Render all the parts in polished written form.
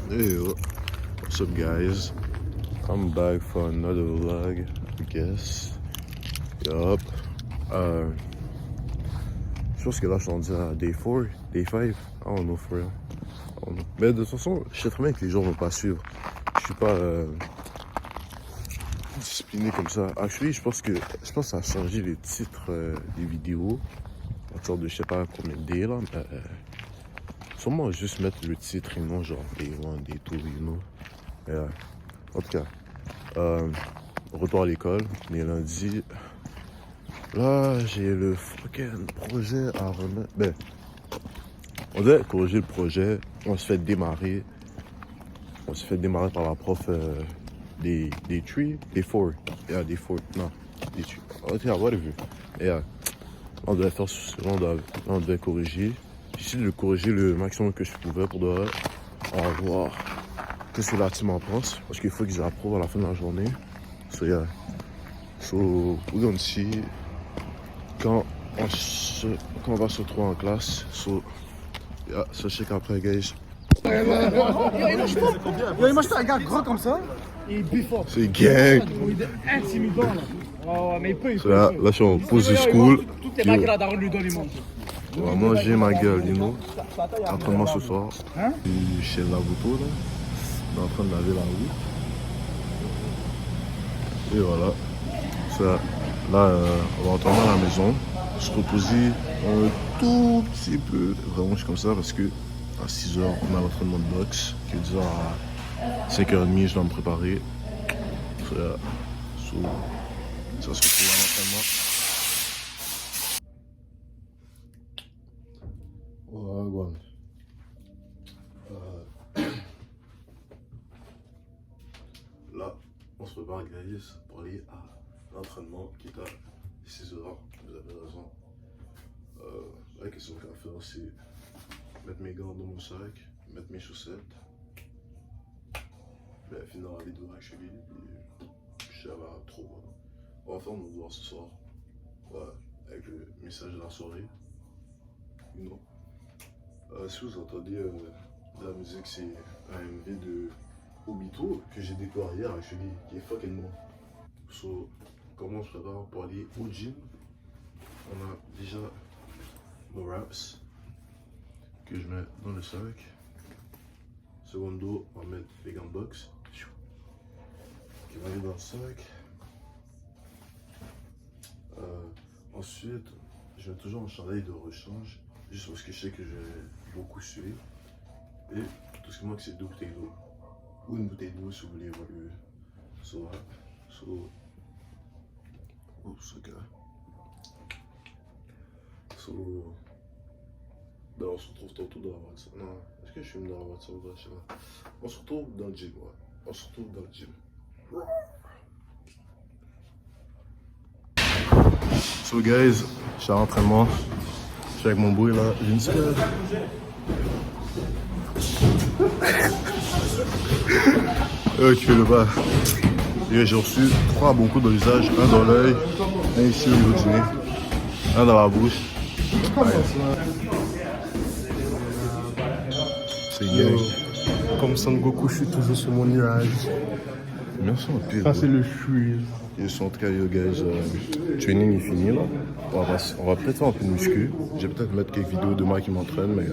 Hey, what's up, guys? I'm back for another vlog, I guess. Yup. Je pense que là, je suis rendu à day 4, day 5. I don't know for real. I don't know. Mais de toute façon, je sais très bien que les gens vont pas suivre. Je suis pas discipliné comme ça. Actually, je pense que ça a changé les titres des vidéos. À sorte de je sais pas combien de day là. Mais, sûrement juste mettre le titre et non genre day 1, day 2, you know. Yeah. En tout cas, retour à l'école, les lundis. Là, j'ai le fucking projet à remettre. Ben, on devait corriger le projet. On se fait démarrer. On se fait démarrer par la prof des 3, des 4. Yeah, des 4. Non, des 3. Ok, whatever. Yeah. On devait faire on devait corriger. J'essaie de corriger le maximum que je pouvais pour de vrai. On va voir qu'est-ce que la team en pense. Parce qu'il faut qu'ils approuvent à la fin de la journée. So yeah. So we're gonna see quand on va se retrouver en classe. So yeah, ça check après, guys. Imagine un gars gros comme ça et bifort. C'est gang. Il est intimidant là. Oh, mais il peut. So là, je suis en pause de school. Toutes les bagues là, Daron lui donne les mondes. On va manger ma gueule, you know. Entraînement ce soir. Hein? Je suis chez Labuto là. On est en train de laver la roue. Et voilà. Ça, là, on va retourner à la maison. Se reposer un tout petit peu. Vraiment, je suis comme ça parce que à 6h, on a l'entraînement de boxe. Que 10h à 5h30, je dois me préparer. Ça se retrouve à l'entraînement. Voilà. Là, on se prépare, guys, pour aller à l'entraînement qui est à 6h. Vous avez raison. La question qu'il y a à faire, c'est mettre mes gants dans mon sac, mettre mes chaussettes. Mais finir les deux actually. Je sais pas trop. On va faire nos devoirs ce soir. Ouais, avec le message de la soirée. You know. Si vous entendez de la musique, c'est un MV de Obito que j'ai découvert hier, actually, qui est fucking bon. So, comment je prépare pour aller au gym? On a déjà nos wraps que je mets dans le sac. Secondo, on va mettre les gants de boxe qui vont aller dans le sac. Ensuite, je mets toujours un chandail de rechange juste parce que je sais que je vais beaucoup suer. Et tout ce qui manque, c'est 2 bouteilles d'eau. Ou une bouteille d'eau si vous voulez évoluer. Oh, ce gars. Ben, on se retrouve tantôt dans la voiture. Non, est-ce que je suis dans la voiture ou dans le gym? On se retrouve dans le gym, ouais. On se retrouve dans le gym. So guys, je suis à l'entraînement. Je suis avec mon boy là. J'ai une skirt. Tu fais le bas. J'ai reçu 3 bons coups dans le visage, un dans l'œil, un ici au niveau du nez, un dans la bouche. C'est gang. Comme Son Goku, je suis toujours sur mon nuage. Merci mon pire. Ça, c'est le chuil. En tout cas, yo guys, training est fini là. On va peut-être faire un peu de muscu. Je vais peut-être mettre quelques vidéos de moi qui m'entraîne, mais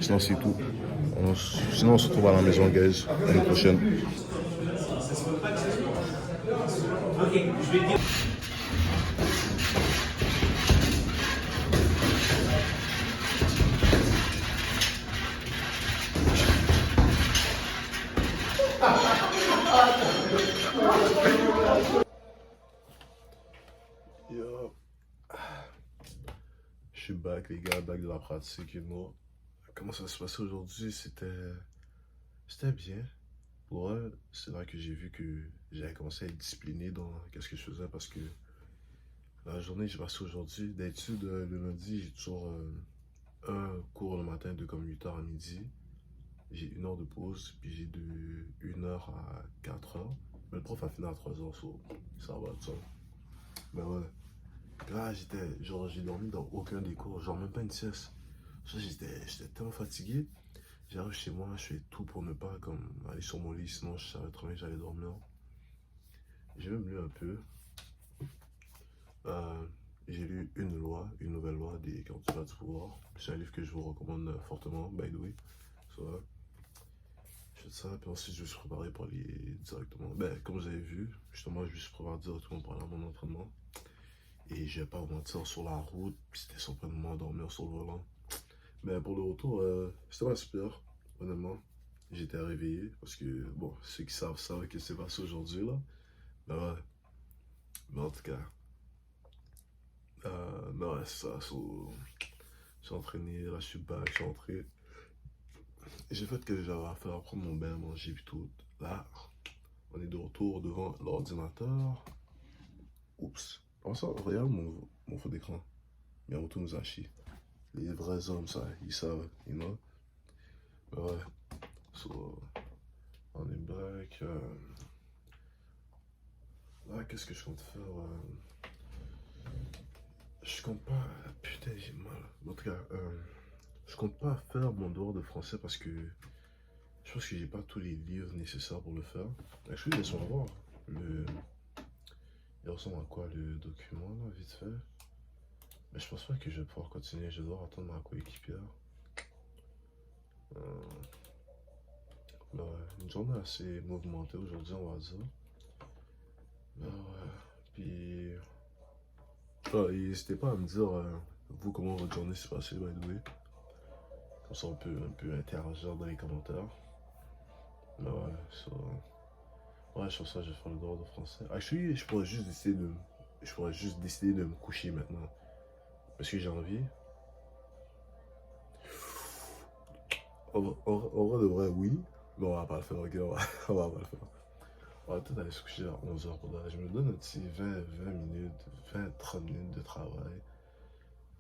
sinon c'est tout. Sinon on se retrouve à la maison, guys, l'année prochaine. Yo. Je suis back les gars, back de la pratique, you know. Comment ça se passait aujourd'hui? C'était bien. Pour eux, c'est là que j'ai vu que j'avais commencé à être discipliné dans ce que je faisais parce que la journée que j'ai passée aujourd'hui, d'habitude le lundi, j'ai toujours un cours le matin de comme 8h à midi. J'ai 1 heure de pause, puis j'ai de 1h à 4h. Mais le prof a fini à 3h, ça va, ça. Mais ouais. Là, j'ai dormi dans aucun des cours, genre même pas une sieste. Ça, j'étais tellement fatigué. J'arrive chez moi, je fais tout pour ne pas comme aller sur mon lit, sinon je savais très bien que j'allais dormir. J'ai même lu un peu. Euh, j'ai lu une nouvelle loi des candidats du pouvoir. C'est un livre que je vous recommande fortement, by the way. So, je fais ça, puis ensuite je me suis préparé pour aller directement. Ben, comme vous avez vu, justement, je me suis préparé directement pour aller à mon entraînement. Et je vais pas vous mentir, sur la route, puis c'était sur le point de m'endormir sur le volant. Mais pour le retour, c'était pas super, honnêtement. J'étais réveillé parce que, bon, ceux qui savent ce qui s'est passé aujourd'hui, là. Mais ouais, mais en tout cas, mais ouais, c'est ça. Je suis entraîné, là, je suis back, je suis entré. J'ai fait ce que j'avais à faire, prendre mon bain, manger, puis tout. Là, on est de retour devant l'ordinateur. Oups. En ça, regarde mon fond d'écran. Miyamoto Musashi. Les vrais hommes, ça, ils savent, you know. Mais ouais, so, on est back. Là, qu'est-ce que je compte faire? Je compte pas. Putain, j'ai mal. En tout cas, je compte pas faire mon devoir de français parce que je pense que j'ai pas tous les livres nécessaires pour le faire. Actually, laisse-moi voir. Il ressemble à quoi le document là, vite fait? Mais je pense pas que je vais pouvoir continuer. Je vais devoir attendre ma coéquipière. Ouais, une journée assez mouvementée aujourd'hui, on va dire. Ouais. Puis. N'hésitez pas à me dire, vous, comment votre journée s'est passée, by the way. Comme ça, on peut un peu interagir dans les commentaires. Mais ouais, ça. Ouais, sur ça, je vais faire le devoir de français. Actually, je pourrais juste décider de me coucher maintenant. Parce que j'ai envie. En vrai de vrai, oui. Mais on va pas le faire, ok? On va pas le faire. On va peut-être aller se coucher à 11h pour là. Je me donne un petit 20 minutes, 20-30 minutes de travail.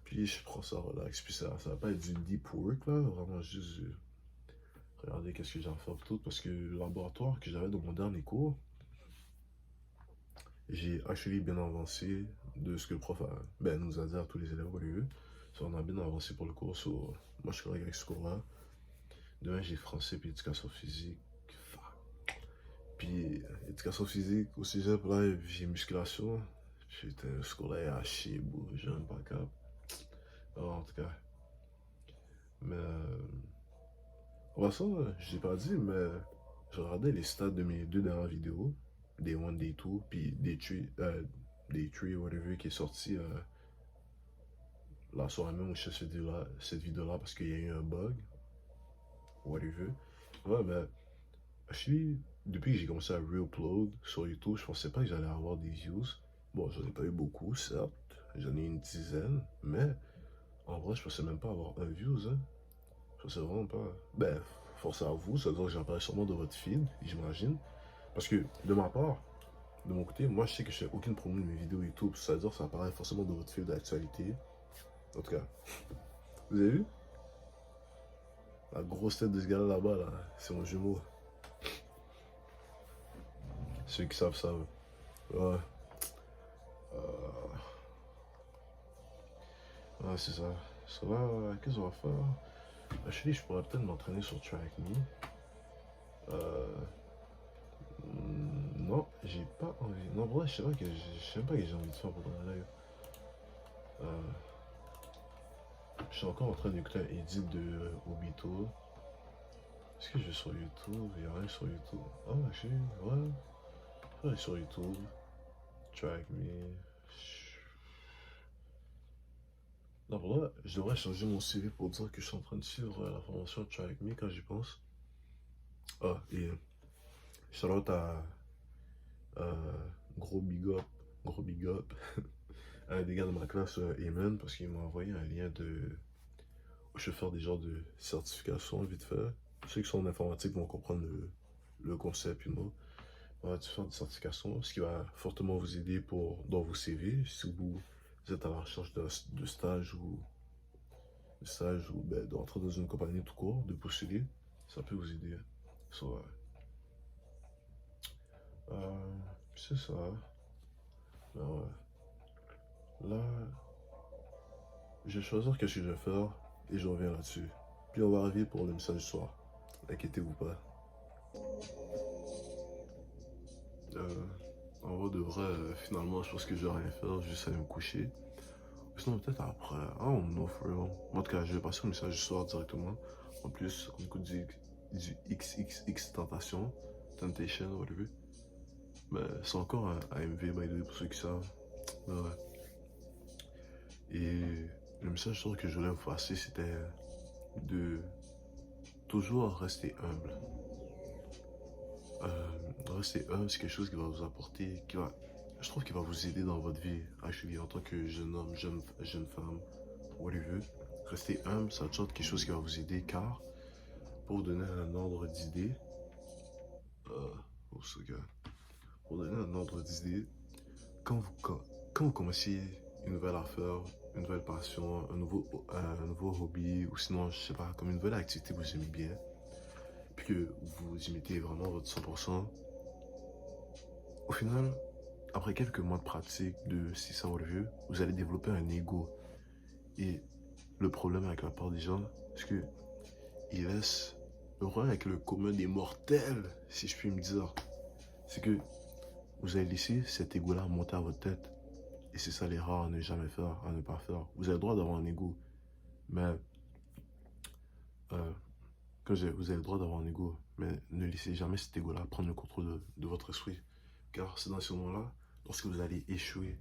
Puis je prends ça relax. Puis ça va pas être du deep work là. Vraiment juste regarder qu'est-ce que j'ai à faire tout. Parce que le laboratoire que j'avais dans mon dernier cours, j'ai actually bien avancé de ce que le prof nous a dit à tous les élèves au lieu. So, on a bien avancé pour le cours. So, moi je suis correct avec ce cours-là. Demain j'ai français puis éducation physique. Puis éducation physique au cégep, là, j'ai musculation. Putain, ce cours-là est à chier, bro. J'ai même pas cap. Alors, en tout cas. Mais ouais, ça, je l'ai pas dit, mais je regardais les stats de mes deux dernières vidéos. Day 1, Day 2, puis Day 3, whatever, qui est sorti la soirée même où je fais cette vidéo-là parce qu'il y a eu un bug. Whatever. Ouais, mais depuis que j'ai commencé à re-upload sur YouTube, je pensais pas que j'allais avoir des views. Bon, j'en ai pas eu beaucoup, certes. J'en ai une dizaine, mais en vrai, je pensais même pas avoir un views, hein. Je pensais vraiment pas. Ben, force à vous, ça veut dire que j'apparais sûrement dans votre feed, j'imagine. Parce que, de ma part, de mon côté, moi, je sais que je fais aucune promo de mes vidéos YouTube. Ça veut dire que ça apparaît forcément dans votre feed d'actualité. En tout cas, vous avez vu? La grosse tête de ce gars-là là-bas, là, c'est mon jumeau. Ceux qui savent, savent. Ouais. Ouais, c'est ça. Ça va, qu'est-ce qu'on va faire? Je pourrais peut-être m'entraîner sur TrackMe. Non, j'ai pas envie. Non, pour vrai, je sais pas que j'ai envie de faire pour un live. Je suis encore en train d'écouter un edit de Obito. Est-ce que je vais sur YouTube? Il y a rien sur YouTube. Ah, ouais. Je vais aller sur YouTube. TrackMe. Non, pour vrai, je devrais changer mon CV pour dire que je suis en train de suivre la formation TrackMe quand j'y pense. Ah, et shout out à gros big up, à un des gars de ma classe, Eamon, parce qu'il m'a envoyé un lien de. Je vais faire des genres de certification vite fait. Ceux qui sont en informatique vont comprendre le concept, you know. On va faire des certifications, ce qui va fortement vous aider dans vos CV, si vous êtes à la recherche de stage ou ben, d'entrer dans une compagnie tout court, de postuler, ça peut vous aider. So, c'est ça. Ben ouais. Là, je vais choisir qu'est-ce que je vais faire et je reviens là-dessus. Puis on va arriver pour le message du soir. Inquiétez-vous pas. En vrai de vrai, finalement, je pense que je vais rien faire, juste aller me coucher. Sinon, peut-être après. I don't know, for real. En tout cas, je vais passer au message du soir directement. En plus, on écoute du XXX Temptation, whatever. Mais c'est encore un AMV, by the way, pour ceux qui savent. Mais ouais. Et le message du soir que je voulais vous passer, c'était de toujours rester humble. Rester humble, c'est quelque chose qui va vous apporter, je trouve qu'il va vous aider dans votre vie, actually, en tant que jeune homme, jeune femme, whatever. Rester humble, ça va être quelque chose qui va vous aider, car, pour vous donner un ordre d'idée, pour donner un ordre d'idée, quand vous commencez une nouvelle affaire, une nouvelle passion, un nouveau hobby, ou sinon, je sais pas, comme une nouvelle activité que vous aimez bien, puis que vous y mettez vraiment votre 100%, au final, après quelques mois de pratique de 600 reviews, vous allez développer un ego. Et le problème avec la part des gens, c'est que ils laissent le problème avec le commun des mortels, si je puis me dire, c'est que vous allez laisser cet ego-là monter à votre tête. Et c'est ça l'erreur à ne jamais faire, à ne pas faire. Vous avez le droit d'avoir un ego, mais vous avez le droit d'avoir un ego, mais ne laissez jamais cet ego-là prendre le contrôle de votre esprit. Car c'est dans ce moment-là, lorsque vous allez échouer,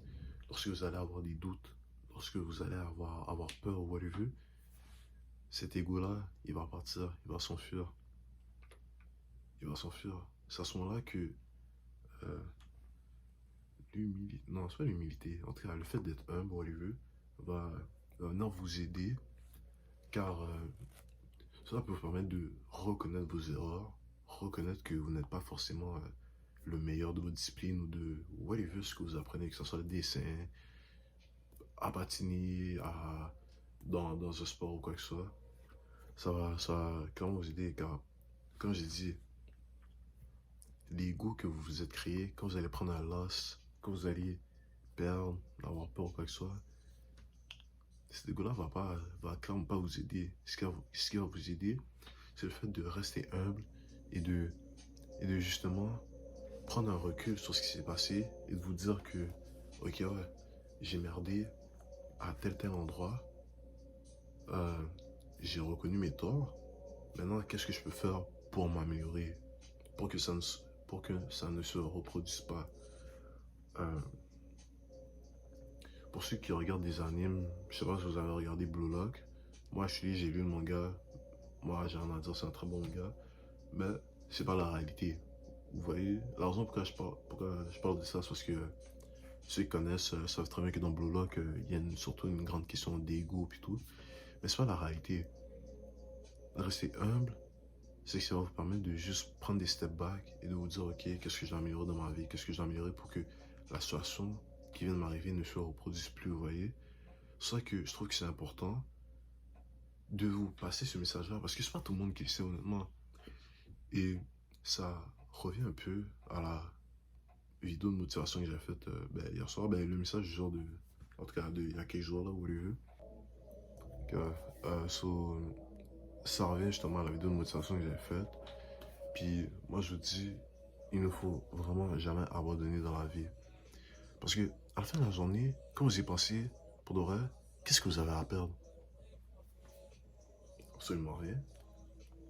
lorsque vous allez avoir des doutes, lorsque vous allez avoir peur ou whatever, cet ego-là, il va partir, il va s'enfuir. Il va s'enfuir. C'est à ce moment-là que l'humilité, non, c'est pas l'humilité, en tout cas, le fait d'être humble ou whatever, va venir vous aider, car cela peut vous permettre de reconnaître vos erreurs, reconnaître que vous n'êtes pas forcément le meilleur de votre discipline ou de whatever ce que vous apprenez, que ce soit le dessin, à patiner, dans un sport ou quoi que ce soit. Ça va clairement vous aider, car, comme j'ai dit, l'ego que vous vous êtes créé, quand vous allez prendre un loss, quand vous allez perdre, avoir peur ou quoi que ce soit, cet ego-là va clairement pas vous aider. Ce qui va vous aider, c'est le fait de rester humble et de justement prendre un recul sur ce qui s'est passé et de vous dire que, ok, ouais, j'ai merdé à tel endroit, j'ai reconnu mes torts, maintenant qu'est-ce que je peux faire pour m'améliorer, pour que ça ne se reproduise pas. Pour ceux qui regardent des animes, je sais pas si vous avez regardé Blue Lock, moi j'ai lu le manga, moi j'ai rien à dire, c'est un très bon manga, mais c'est pas la réalité. Vous voyez, la raison pourquoi je parle de ça, c'est parce que ceux qui connaissent savent très bien que dans Blue Lock, il y a surtout une grande question d'ego et tout. Mais c'est pas la réalité. Rester humble, c'est que ça va vous permettre de juste prendre des step back et de vous dire, ok, qu'est-ce que j'ai amélioré dans ma vie, qu'est-ce que j'ai amélioré pour que la situation qui vient de m'arriver ne se reproduise plus, vous voyez. C'est ça que je trouve que c'est important de vous passer ce message-là, parce que c'est pas tout le monde qui le sait, honnêtement. Et ça revient un peu à la vidéo de motivation que j'ai faite hier soir, le message du genre en tout cas, il y a quelques jours là, où vous ça revient justement à la vidéo de motivation que j'avais faite. Puis moi je vous dis, il ne faut vraiment jamais abandonner dans la vie. Parce que à la fin de la journée, quand vous y pensez, pour de vrai, qu'est-ce que vous avez à perdre? Absolument rien.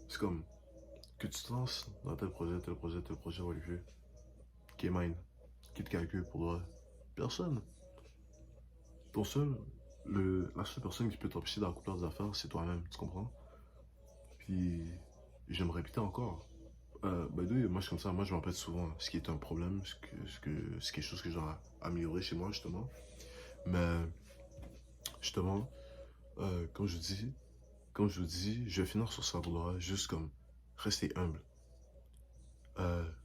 C'est comme que tu te lances dans tel projet, Olivier, qui est mine, qui te calcule pour de vrai. Personne. La seule personne qui peut t'empêcher d'accomplir des affaires, c'est toi-même, tu comprends? Puis, je vais me répéter encore. Moi je suis comme ça, moi je me répète souvent ce qui est un problème, c'est quelque chose que j'ai amélioré chez moi justement. Mais, justement, comme je vous dis, je vais finir sur ça pour juste comme rester humble.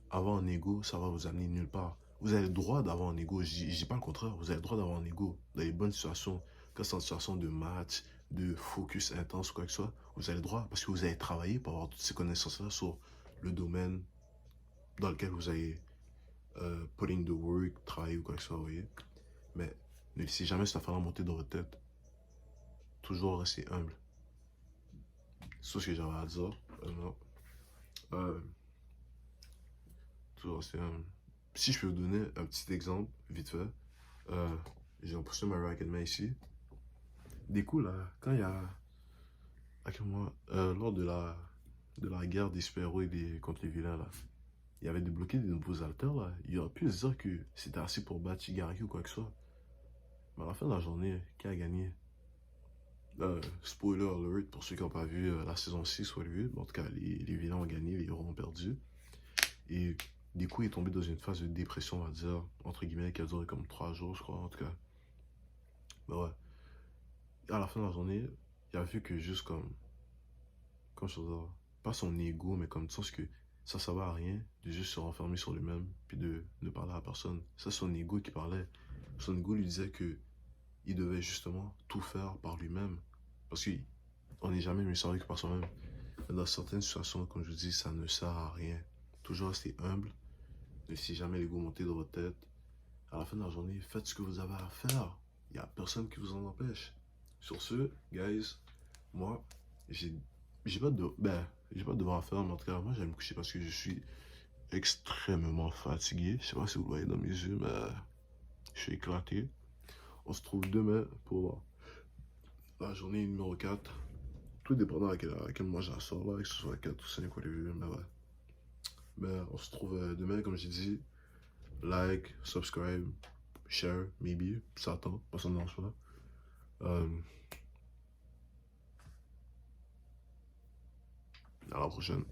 Avoir un ego, ça va vous amener nulle part. Vous avez le droit d'avoir un ego, je dis pas le contraire, vous avez le droit d'avoir un ego dans les bonnes situations, quand c'est en situation de match, de focus intense ou quoi que ce soit, vous avez le droit parce que vous avez travaillé pour avoir toutes ces connaissances-là sur le domaine dans lequel vous avez put in the work, travailler ou quoi que ce soit, vous voyez. Mais ne laissez jamais cette affaire-là monter dans votre tête. Toujours rester humble. C'est tout ce que j'avais à dire. Non. Tout ça, si je peux vous donner un petit exemple, vite fait. J'ai posté ma Rocketman ici. Des coups, là, quand il y a... À quel moment? Lors de la guerre des super-héros contre les vilains, là. Il y avait débloqué des nouveaux alters, là. Il aurait pu se dire que c'était assez pour battre Shigaraki ou quoi que ce soit. Mais à la fin de la journée, qui a gagné? Spoiler alert pour ceux qui n'ont pas vu la saison 6 ou le 8. En tout cas, les vilains ont gagné, les héros ont perdu. Et du coup, il est tombé dans une phase de dépression, on va dire, entre guillemets, qui a duré comme 3 jours, je crois, en tout cas. Ben ouais. Et à la fin de la journée, il a vu que juste comme je veux dire, pas son ego, mais comme du sens que ça va à rien de juste se renfermer sur lui-même, puis de ne parler à personne. C'est son ego qui parlait. Son ego lui disait que il devait justement tout faire par lui-même. Parce qu'on n'est jamais mieux servi que par soi-même. Dans certaines situations, comme je vous dis, ça ne sert à rien. Toujours rester humble. Ne laissez jamais l'ego monter dans votre tête. À la fin de la journée, faites ce que vous avez à faire. Il n'y a personne qui vous en empêche. Sur ce, guys, moi, j'ai pas de devoir à faire, mais en tout cas, moi, j'aime me coucher parce que je suis extrêmement fatigué. Je sais pas si vous le voyez dans mes yeux, mais je suis éclaté. On se trouve demain pour la journée numéro 4. Tout dépendant à quel mois j'en sors, là, que ce soit 4 ou 5 ou les vues, mais ouais. Mais on se trouve demain, comme j'ai dit. Like, subscribe, share, maybe. Ça attend, pas ça ne dérange pas. À la prochaine.